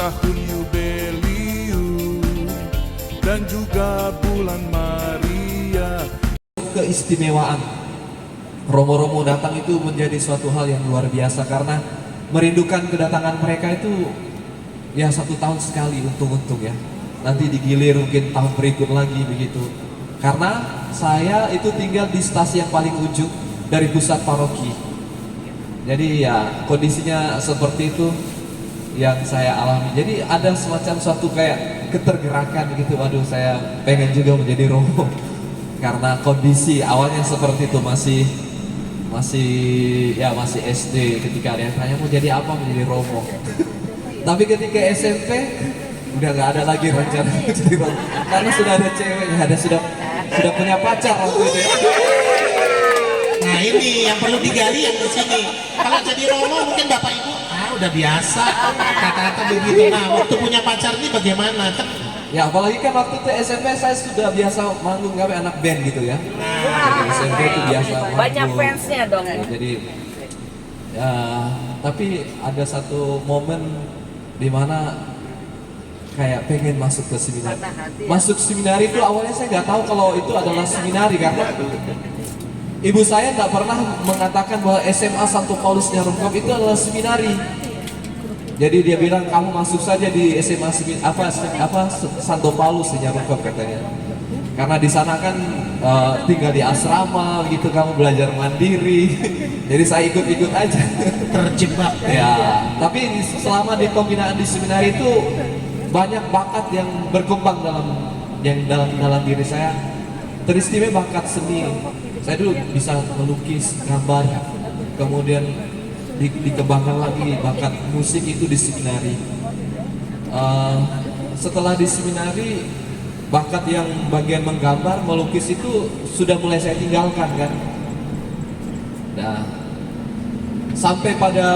tahun Yubelium dan juga bulan Maria. Keistimewaan Romo-Romo datang itu menjadi suatu hal yang luar biasa karena merindukan kedatangan mereka itu ya 1 tahun sekali untung-untung ya. Nanti digilir mungkin tahun berikut lagi begitu. Karena saya itu tinggal di stasi yang paling ujung dari pusat paroki. Jadi ya kondisinya seperti itu yang saya alami. Jadi ada semacam suatu kayak ketergerakan gitu. Waduh, saya pengen juga menjadi Romo. Karena kondisi awalnya seperti itu masih SD ketika ada yang tanya mau jadi apa menjadi Romo. Tapi ketika SMP udah nggak ada lagi rencana jadi Romo karena sudah ada ceweknya, sudah punya pacar waktu itu. Nah ini yang perlu digali yang di sini. Kalau jadi Romo mungkin bapak ibu udah biasa kata-kata begitu. Nah waktu punya pacar ini bagaimana? Kan ya apalagi kan waktu itu SMP saya sudah biasa manggung kami anak band gitu ya. Jadi SMP itu biasa manggung. Banyak fansnya dong. Jadi ya, tapi ada satu momen di mana kayak pengen masuk ke seminari. Masuk seminari itu awalnya saya nggak tahu kalau itu adalah seminari karena ibu saya nggak pernah mengatakan bahwa SMA Santo Paulus Nyarungkop itu adalah seminari. Jadi dia bilang kamu masuk saja di SMA Santo Paulus di Nyarungkop katanya. Karena di sana kan tinggal di asrama gitu, kamu belajar mandiri. Jadi saya ikut-ikut aja. terjebak Ya, tapi selama di pembinaan di seminari itu banyak bakat yang berkembang dalam diri saya. Teristimewa bakat seni. Saya dulu bisa melukis, gambar, kemudian dikembangkan lagi bakat musik itu di seminari. Setelah di seminari bakat yang bagian menggambar, melukis itu sudah mulai saya tinggalkan kan. Nah, sampai pada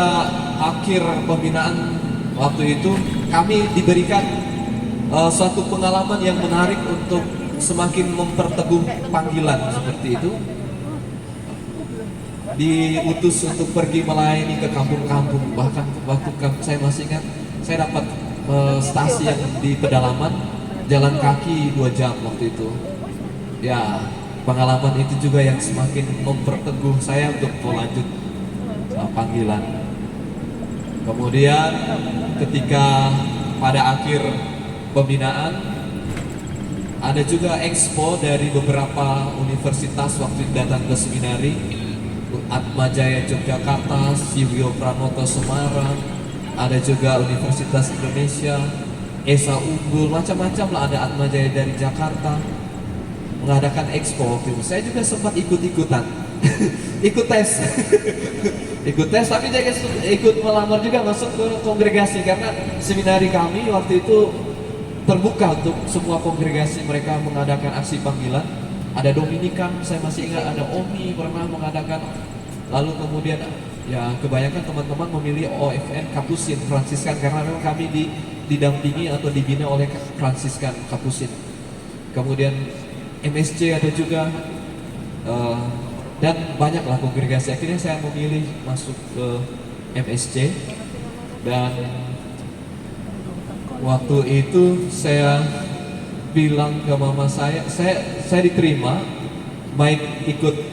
akhir pembinaan waktu itu kami diberikan suatu pengalaman yang menarik untuk semakin memperteguh panggilan seperti itu. Diutus untuk pergi melayani ke kampung-kampung. Bahkan waktu saya masih ingat saya dapat stasi yang di pedalaman, jalan kaki 2 jam waktu itu. Ya, pengalaman itu juga yang semakin memperteguh saya untuk melanjut panggilan. Kemudian ketika pada akhir pembinaan ada juga expo dari beberapa universitas waktu datang ke seminari. Atmajaya Yogyakarta, Siwio Pranoto Semarang, ada juga Universitas Indonesia, ESA Unggul, macam-macam lah, ada Atmajaya dari Jakarta mengadakan expo waktu itu. Saya juga sempat ikut-ikutan, ikut tes, tapi saya ikut melamar juga masuk ke kongregasi karena seminari kami waktu itu terbuka untuk semua kongregasi. Mereka mengadakan aksi panggilan. Ada Dominikan, saya masih ingat, ada OMI pernah mengadakan. Lalu kemudian ya kebanyakan teman-teman memilih OFN Kapusin Fransiskan karena memang kami didampingi atau dibina oleh Fransiskan Kapusin. Kemudian MSC ada juga dan banyaklah kongregasi. Akhirnya saya memilih masuk ke MSC dan waktu itu saya bilang ke mama saya diterima, baik ikut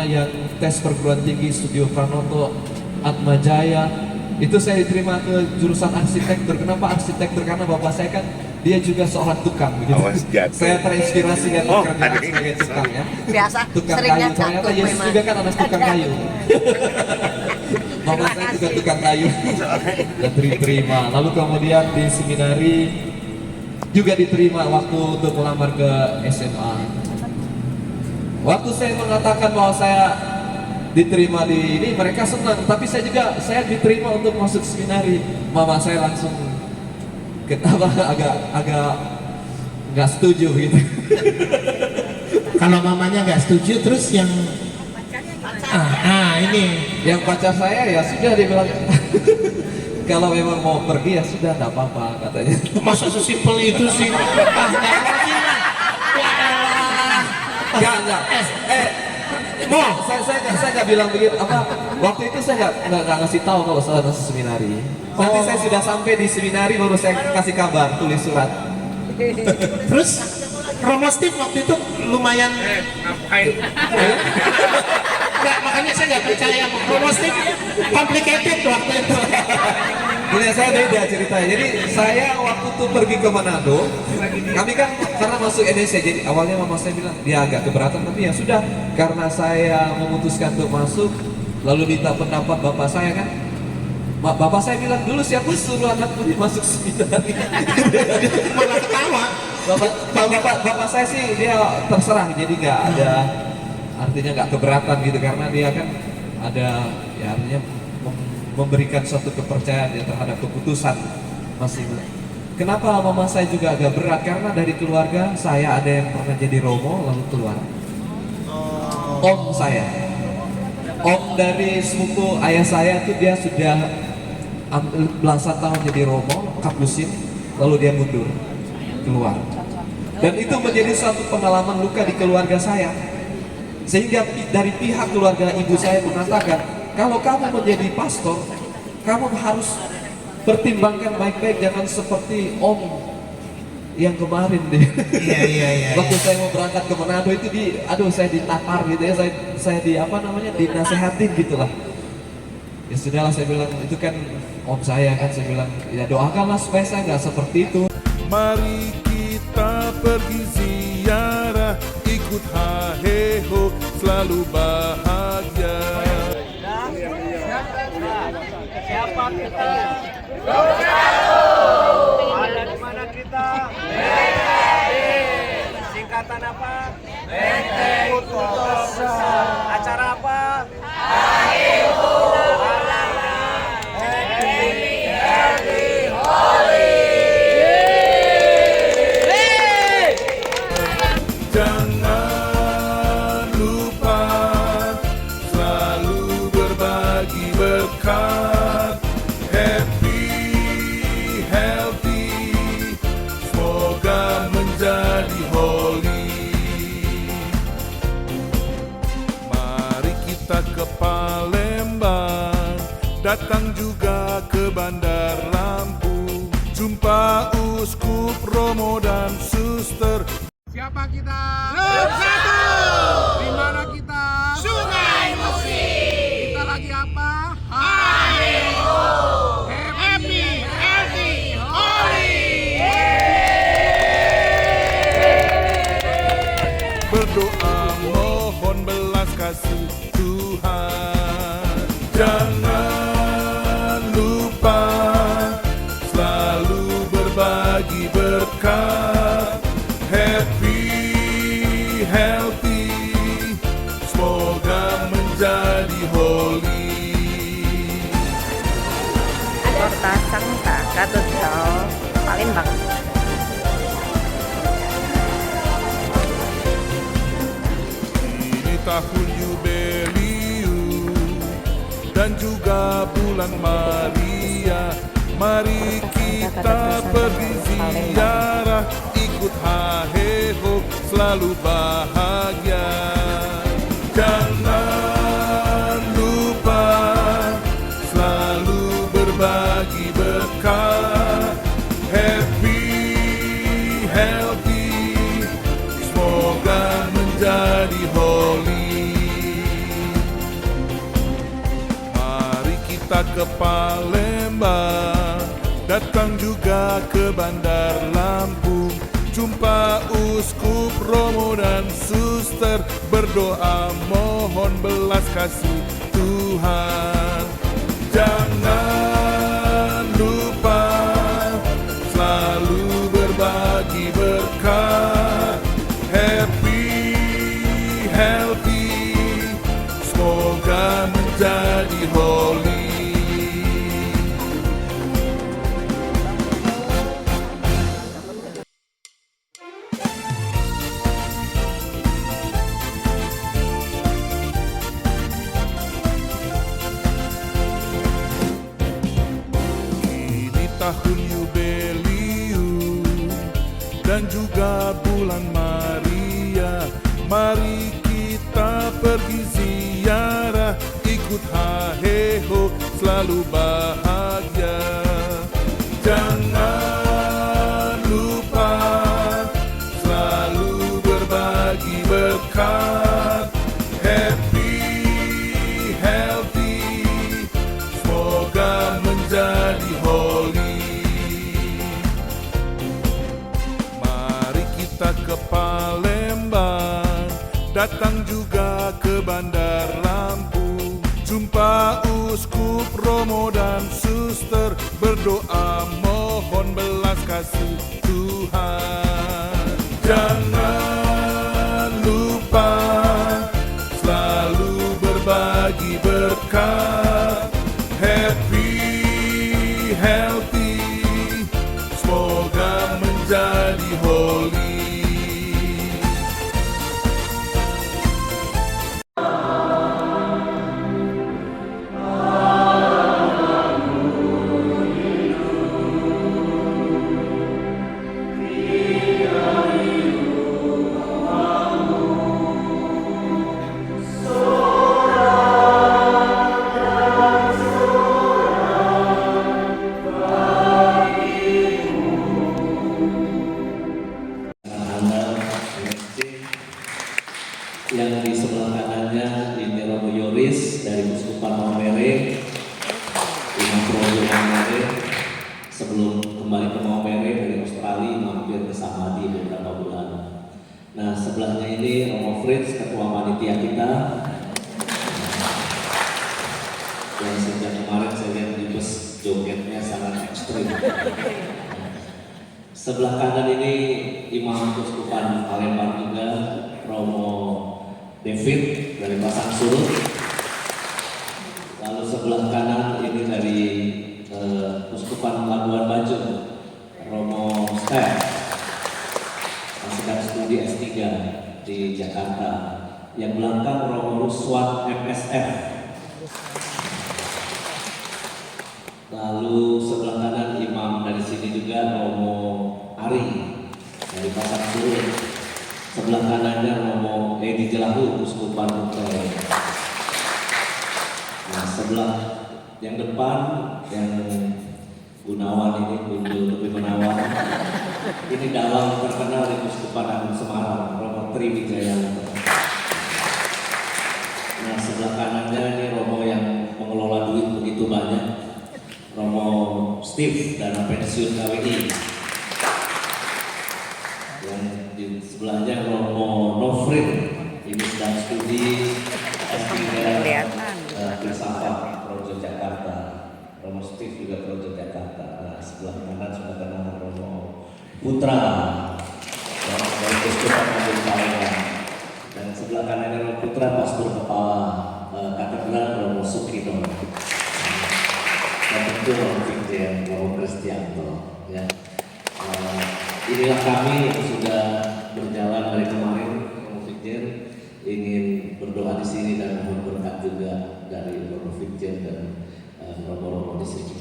yang tes perguruan tinggi Studio Pranoto Atmajaya, itu saya diterima ke jurusan arsitektur. Kenapa arsitektur? Karena bapak saya kan dia juga seorang tukang begitu. Saya terinspirasi dengan pekerjaan sebagai tukang ya. Biasa, Tukang seringnya kayu, ternyata jatuh Yesus memang. juga kan anak tukang kayu. Mama saya juga tukang kayu dan diterima. Lalu kemudian di seminari juga diterima waktu untuk melamar ke SMA. Waktu saya mengatakan bahwa saya diterima di ini, mereka senang. Tapi saya diterima untuk masuk seminari. Mama saya langsung agak nggak setuju gitu. kalau mamanya nggak setuju terus yang ini Yang pacar saya ya sudah, dia bilang kalau memang mau pergi ya sudah, nggak apa-apa katanya. masa sesimpel itu sih. Enggak. Saya nggak bilang begitu. Waktu itu saya nggak ngasih tahu kalau saya masuk seminari. Nanti saya sudah sampai di seminari baru saya kasih kabar, tulis surat. Terus Romo Steve waktu itu lumayan Ngapain? Nggak, makanya saya nggak percaya Romo Steve complicated waktu itu. Ini saya beda ceritanya. Jadi saya waktu itu pergi ke Manado, kami kan karena masuk Indonesia, jadi awalnya mama saya bilang dia agak keberatan, tapi ya sudah karena saya memutuskan untuk masuk, lalu minta pendapat bapak saya kan. Bapak saya bilang dulu siapa suruh anakmu masuk seminari? Malah ketawa. Bapak saya sih dia terserah, jadi nggak ada artinya nggak keberatan gitu karena dia kan ada ya artinya memberikan suatu kepercayaan ya terhadap keputusan masing. Kenapa mama saya juga agak berat karena dari keluarga saya ada yang pernah jadi romo lalu keluar. Om saya, om dari sepupu ayah saya tuh dia sudah belasan tahun jadi romo, kapusin, lalu dia mundur keluar. Dan itu menjadi suatu pengalaman luka di keluarga saya. Sehingga dari pihak keluarga ibu saya mengatakan, kalau kamu menjadi pastor, kamu harus pertimbangkan baik-baik, jangan seperti om yang kemarin deh. Iya. Waktu saya mau berangkat ke Manado itu saya ditapar gitu ya, saya dinasehatin gitulah. Ya sudahlah saya bilang itu kan om saya kan, saya bilang ya doakanlah supaya saya nggak seperti itu. Mari kita pergi ziarah, ikut haheho, selalu bahagia. Siapa kita? Ada di mana kita? Singkatan apa? Acara apa? Jangan lupa selalu berbagi berkat. Happy, healthy, semoga menjadi holy. Mari kita ke Palembang, datang juga ke Bandar Lampung, jumpa uskup, romo dan suster. Siapa kita? Bersatu. Di mana kita? Sungai Musi. Kita lagi apa? Happy, healthy, holy. Berdoa mohon belas kasih Tuhan. Jangan lupa selalu berbagi berkat. Happy, healthy, semoga menjadi holy. Kota Sangka Katedral Palembang. Ini tahun Yubelium dan juga bulan Maria. Mari kita pergi ziarah, ikut haheho, selalu bahagia. Jangan lupa selalu berbagi berkat. Happy, healthy, semoga menjadi holy. Mari kita ke Palembang, datang juga ke Bandar Lampung, jumpa uskup, romo dan suster, berdoa mohon belas kasih Tuhan. Jangan lupa selalu berbagi berkat. Happy, healthy, semoga menjadi holy. Tahun Yubelium dan juga bulan Maria. Mari kita pergi ziarah, ikut haheho, selalu bahagia. Jangan lupa selalu berbagi berkat. Happy, healthy, semoga menjadi holy. Mari kita ke Palembang, datang juga ke Bandar Lampung. Jumpa uskup, romo dan suster, berdoa mohon belas kasih Tuhan. Jangan lupa selalu berbagi berkat. Happy, healthy, semoga menjadi holy. Yang di sebelah kanannya ini Romo Yoris dari Uskupan Maumere, Imam Projo Maumere. Sebelum kembali ke Maumere dari Australia, mampir ke Samadhi beberapa bulan. Nah, sebelahnya ini Romo Fritz, ketua panitia kita, yang sejak kemarin saya lihat di bus jogetnya sangat ekstrim. Sebelah kanan ini Imam Uskupan Palembang juga, Romo David dari Pasang Surut. Lalu sebelah kanan ini dari Uskupan Labuan Bajo, Romo Steph, yang sedang studi S3 di Jakarta. Yang belakang Romo Ruswan MSF. Lalu sebelah kanan imam dari sini juga Romo Ari dari Pasang Surut. Sebelah kanannya Romo Edi Jelahu, Uskupan Kutai. Nah, sebelah yang depan yang Gunawan ini, Gundul Lebih Gunawan. Ini dalang terkenal di Uskupan Agung Semarang, Romo Tri Wijayanto. Nah, sebelah kanannya ini Romo yang mengelola duit begitu banyak, Romo Steve, dana pensiun KWI. Yang di sebelahnya Romo Nofrin, ini sedang studi S3 Filsafat Projo Jakarta. Romo Steve juga Projo Jakarta. Nah, sebelah kanan sudah kenal Romo Putra dari Uskupan Agung Palembang. Dan sebelah kanannya Romo Putra, Pastor Kepala Katedral Romo Sukino. Dan tentu Romo Fikjen, Romo Kristianto. Ya. Inilah kami yang sudah berjalan dari kemarin, Romo Fikjen, ingin berdoa di sini dan mohon berkat juga dari Romo Fikjen dan Romo-romo di sini.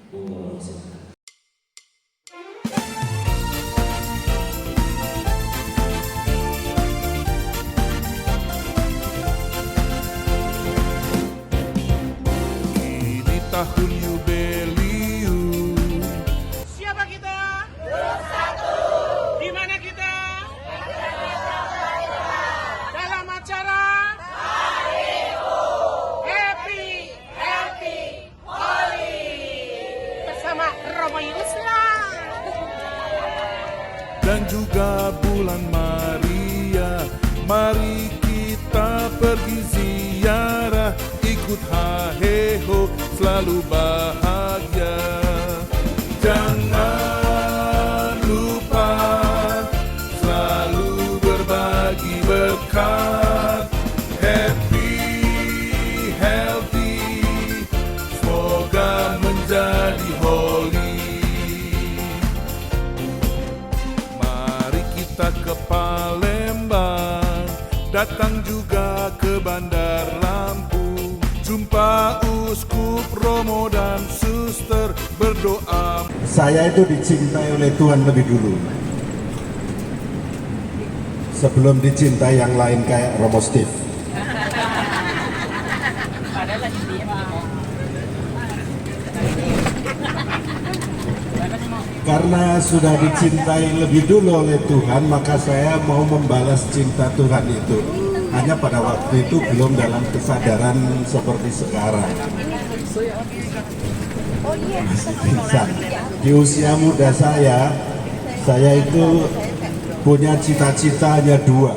Mohon berkat. Ini tahun jubilium. Siapa kita? Bersatu. Di mana kita? Dalam acara Happy, Healthy, Holy bersama Romo Yusla Dan juga bulan Maria, mari kita pergi ziarah, ikut haheho, selalu bahagia. Jangan lupa selalu berbagi berkat. Happy, healthy, semoga menjadi holy. Mari kita ke Palembang, datang juga ke Bandar Lampung. Jumpa uskup, romo dan suster, berdoa. Saya itu dicintai oleh Tuhan lebih dulu. Sebelum dicintai yang lain kayak Romo Steve. Karena sudah dicintai lebih dulu oleh Tuhan, maka saya mau membalas cinta Tuhan itu. Hanya pada waktu itu belum dalam kesadaran seperti sekarang. Masih pingsan. Di usia muda saya itu punya cita-cita hanya dua.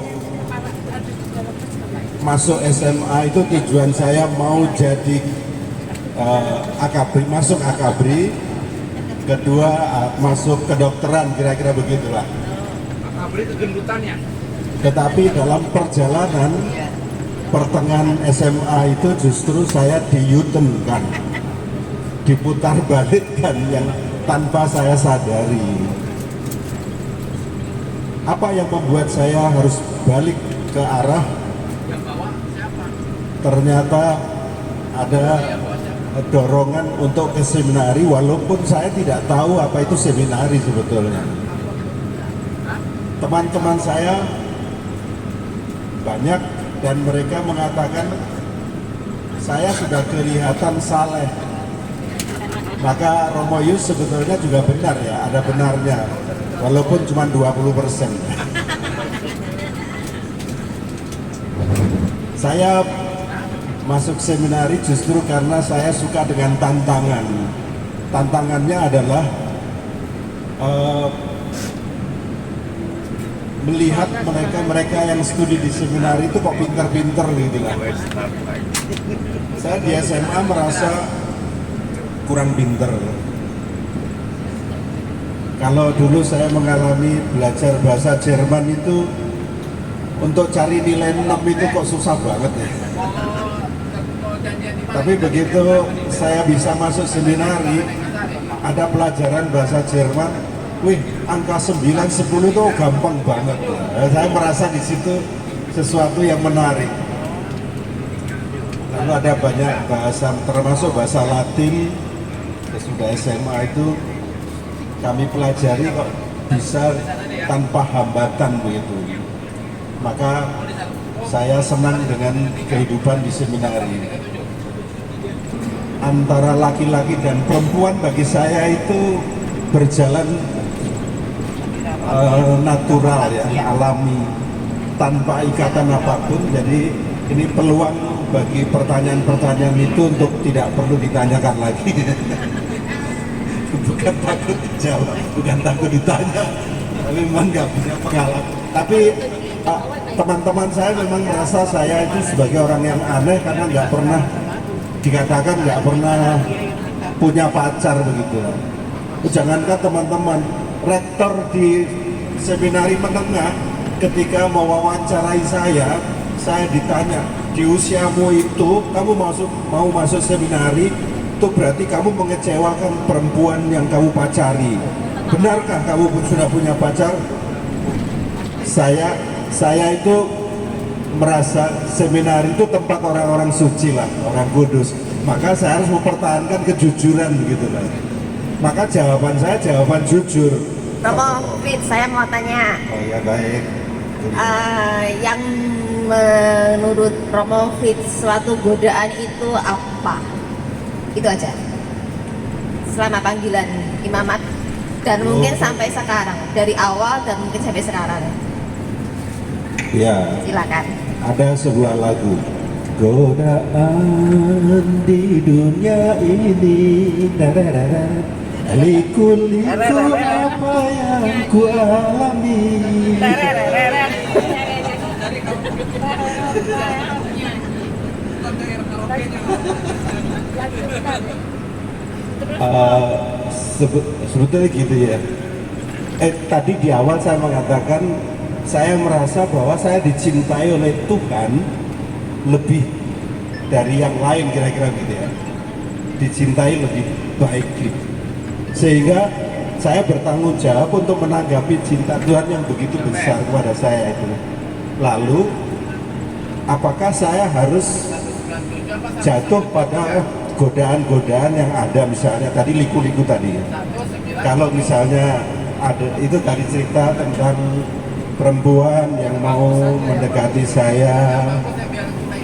Masuk SMA itu tujuan saya mau jadi akabri, masuk akabri. Kedua masuk kedokteran, kira-kira begitulah. Akabri itu gendutannya. Tetapi dalam perjalanan pertengahan SMA itu justru saya diyutenkan, diputar balikkan yang tanpa saya sadari. Apa yang membuat saya harus balik ke arah? Ternyata ada dorongan untuk ke seminari, walaupun saya tidak tahu apa itu seminari sebetulnya. Teman-teman saya banyak dan mereka mengatakan saya sudah kelihatan saleh. Maka Romo Yus sebetulnya juga benar ya, ada benarnya, walaupun cuma 20%. Saya masuk seminari justru karena saya suka dengan tantangan. Tantangannya adalah melihat mereka yang studi di seminari itu kok pinter-pinter gitu lah. Saya di SMA merasa kurang pinter. Kalau dulu saya mengalami belajar bahasa Jerman itu untuk cari nilai 6 itu kok susah banget ya. Tapi begitu saya bisa masuk seminari, ada pelajaran bahasa Jerman, wih, angka 9, 10 itu gampang banget. Saya merasa di situ sesuatu yang menarik. Lalu ada banyak bahasa, termasuk bahasa Latin, sudah SMA itu kami pelajari kok bisa tanpa hambatan begitu. Maka saya senang dengan kehidupan di seminari. Antara laki-laki dan perempuan bagi saya itu berjalan natural ya, alami, tanpa ikatan apapun. Jadi ini peluang bagi pertanyaan-pertanyaan itu untuk tidak perlu ditanyakan lagi. Bukan takut dijawab, bukan takut ditanya, tapi memang nggak punya pengalaman. Tapi teman-teman saya memang merasa saya itu sebagai orang yang aneh karena nggak pernah dikatakan nggak pernah punya pacar begitu. Jangankan teman-teman, rektor di seminari menengah ketika mewawancarai saya ditanya, di usiamu itu kamu mau masuk seminari, itu berarti kamu mengecewakan perempuan yang kamu pacari. Benarkah kamu sudah punya pacar? Saya itu merasa seminari itu tempat orang-orang suci lah, orang kudus. Maka saya harus mempertahankan kejujuran begitu lah. Maka jawaban saya jawaban jujur. Romo Fit, saya mau tanya. Oh ya baik. Yang menurut Romo Fit suatu godaan itu apa? Itu aja. Selama panggilan imamat dan mungkin sampai sekarang, dari awal dan mungkin sampai sekarang. Ya. Silakan. Ada sebuah lagu. Godaan di dunia ini, liku-liku apa yang ku alami. Sebetulnya gitu ya. Tadi di awal saya mengatakan saya merasa bahwa saya dicintai oleh Tuhan lebih dari yang lain, kira-kira gitu ya. Dicintai lebih baik gitu. Sehingga saya bertanggung jawab untuk menanggapi cinta Tuhan yang begitu besar kepada saya itu. Lalu apakah saya harus jatuh pada godaan-godaan yang ada, misalnya tadi liku-liku tadi ya. Kalau misalnya ada, itu tadi cerita tentang perempuan yang mau mendekati saya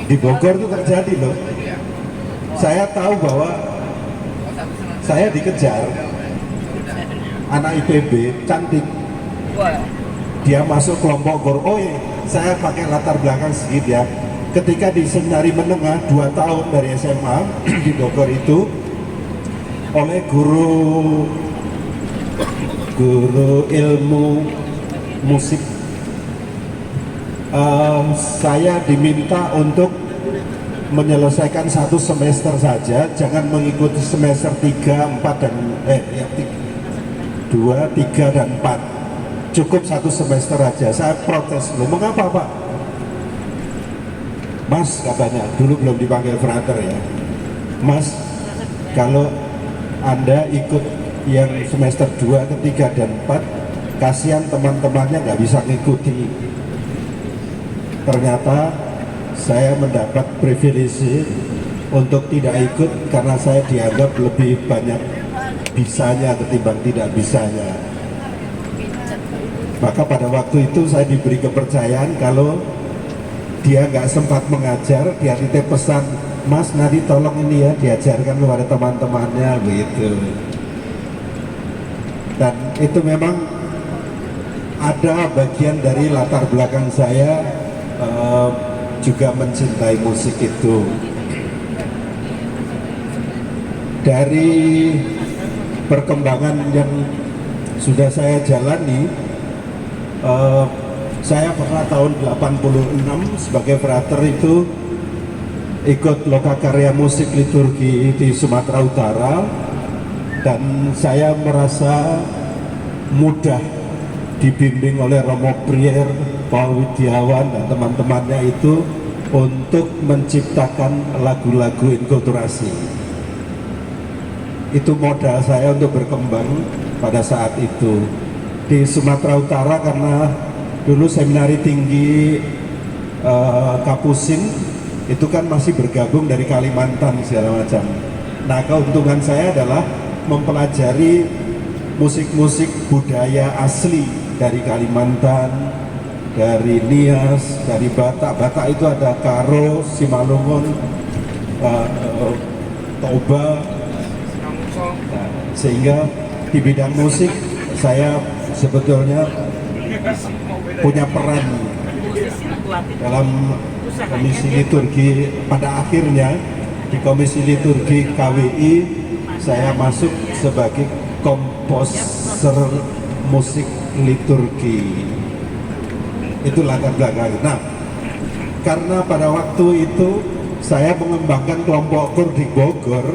di Bogor itu terjadi loh. Saya tahu bahwa saya dikejar, anak IPB, cantik. Dia masuk kelompok KOR. Oh iya, saya pakai latar belakang sedikit ya. Ketika di seminari menengah 2 tahun dari SMA di Bogor itu, oleh guru ilmu musik, saya diminta untuk menyelesaikan 1 semester saja, jangan mengikuti semester 3, 4 dan 2, 3 dan 4. Cukup 1 semester aja. Saya protes dulu. Mengapa Pak? Mas, katanya, dulu belum dipanggil frater ya. Mas, kalau Anda ikut yang semester 2, ketiga dan 4, kasihan teman-temannya nggak bisa ngikuti. Ternyata saya mendapat privilege untuk tidak ikut karena saya dianggap lebih banyak bisanya ketimbang tidak bisanya. Maka pada waktu itu saya diberi kepercayaan kalau dia nggak sempat mengajar, dia titip pesan, Mas nanti tolong ini ya diajarkan kepada teman-temannya begitu. Dan itu memang ada bagian dari latar belakang saya juga mencintai musik itu. Dari perkembangan yang sudah saya jalani, saya pernah tahun 86 sebagai frater itu ikut lokakarya musik liturgi di Sumatera Utara, dan saya merasa mudah dibimbing oleh Romo Prier, Paul Widiawan dan teman-temannya itu untuk menciptakan lagu-lagu inkulturasi. Itu modal saya untuk berkembang pada saat itu di Sumatera Utara, karena dulu seminari tinggi Kapusin itu kan masih bergabung dari Kalimantan segala macam. Nah, keuntungan saya adalah mempelajari musik-musik budaya asli dari Kalimantan, dari Nias, dari Batak. Batak itu ada Karo, Simalungun, Toba. Nah, sehingga di bidang musik saya sebetulnya punya peran dalam komisi liturgi. Pada akhirnya di komisi liturgi KWI saya masuk sebagai komposer musik liturgi. Itu latar belakang. Nah, karena pada waktu itu saya mengembangkan kelompok KOR di Bogor,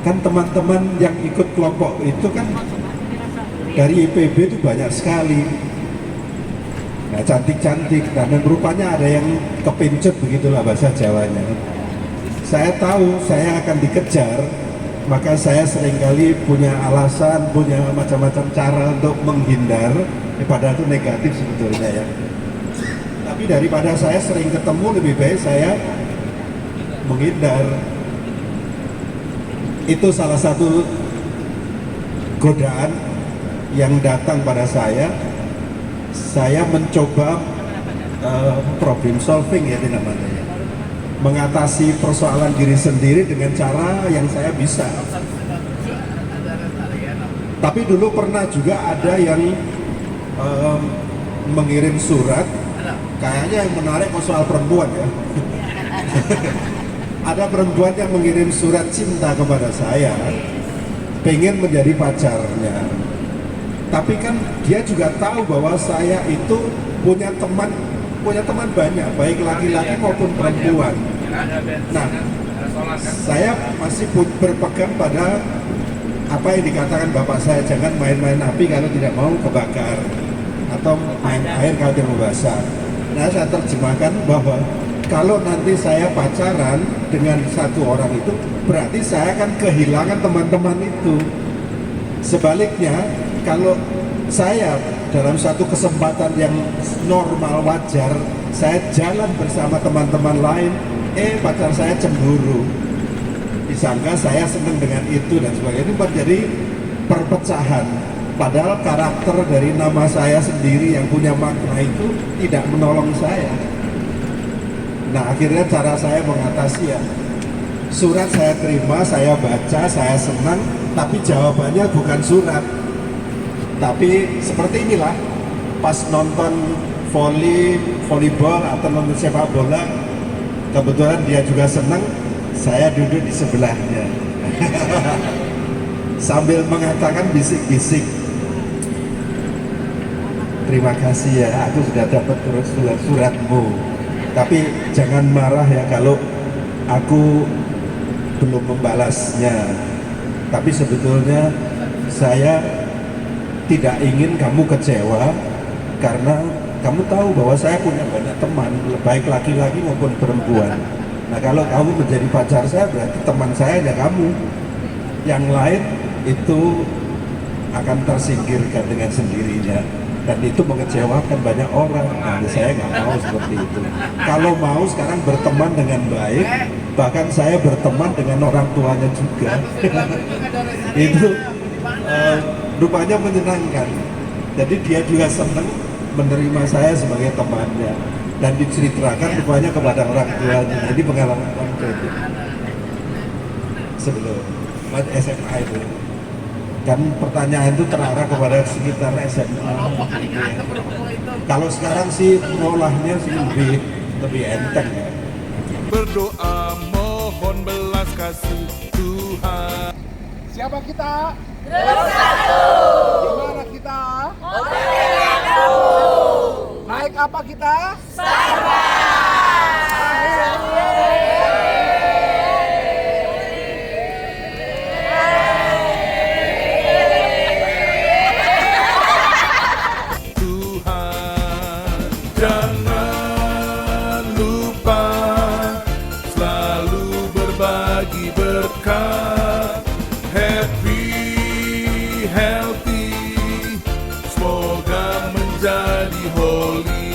kan teman-teman yang ikut kelompok itu kan dari IPB itu banyak sekali. Nah, cantik-cantik, dan rupanya ada yang kepincut, begitulah bahasa Jawanya. Saya tahu saya akan dikejar, maka saya seringkali punya alasan, punya macam-macam cara untuk menghindar. Padahal itu negatif sebetulnya ya. Tapi daripada saya sering ketemu, lebih baik saya menghindar. Itu salah satu godaan yang datang pada saya. Saya mencoba problem solving ya namanya, mengatasi persoalan diri sendiri dengan cara yang saya bisa. Tapi dulu pernah juga ada yang mengirim surat, kayaknya yang menarik soal perempuan ya. Ada perempuan yang mengirim surat cinta kepada saya, pengen menjadi pacarnya. Tapi kan dia juga tahu bahwa saya itu punya teman banyak, baik laki-laki maupun perempuan. Nah, saya masih berpegang pada apa yang dikatakan bapak saya, jangan main-main api kalau tidak mau kebakar, atau main air kalau tidak mau basah. Nah, saya terjemahkan bahwa kalau nanti saya pacaran dengan satu orang itu, berarti saya akan kehilangan teman-teman itu. Sebaliknya, kalau saya dalam satu kesempatan yang normal wajar, saya jalan bersama teman-teman lain, pacar saya cemburu, disangka saya senang dengan itu dan sebagainya. Itu menjadi perpecahan. Padahal karakter dari nama saya sendiri yang punya makna itu tidak menolong saya. Nah, akhirnya cara saya mengatasi ya, surat saya terima, saya baca, saya senang, tapi jawabannya bukan surat, Tapi seperti inilah, pas nonton volleyball atau nonton sepak bola, kebetulan dia juga senang, saya duduk di sebelahnya. Sambil mengatakan bisik-bisik, terima kasih ya, aku sudah dapat suratmu. Tapi jangan marah ya kalau aku belum membalasnya. Tapi sebetulnya saya tidak ingin kamu kecewa, karena kamu tahu bahwa saya punya banyak teman, baik laki-laki maupun perempuan. Nah kalau kamu menjadi pacar saya, berarti teman saya ya kamu. Yang lain itu akan tersingkirkan dengan sendirinya, dan itu mengecewakan banyak orang. Nah, saya nggak mau seperti itu. Kalau mau sekarang berteman dengan baik, bahkan saya berteman dengan orang tuanya juga. Itu rupanya menyenangkan. Jadi dia juga senang menerima saya sebagai temannya, dan diceritakan rupanya kepada orang tuanya. Jadi pengalaman konkret sebelum SMA itu kan pertanyaan itu terarah kepada sekitar SMA. Kalau sekarang sih ngolahnya sih lebih enteng ya. Berdoa mohon belas kasih Tuhan. Siapa kita? Bersatu. Di mana kita? Naik apa kita? Tuhan, jangan lupa selalu berbagi berkat. Happy, healthy, semoga menjadi holy.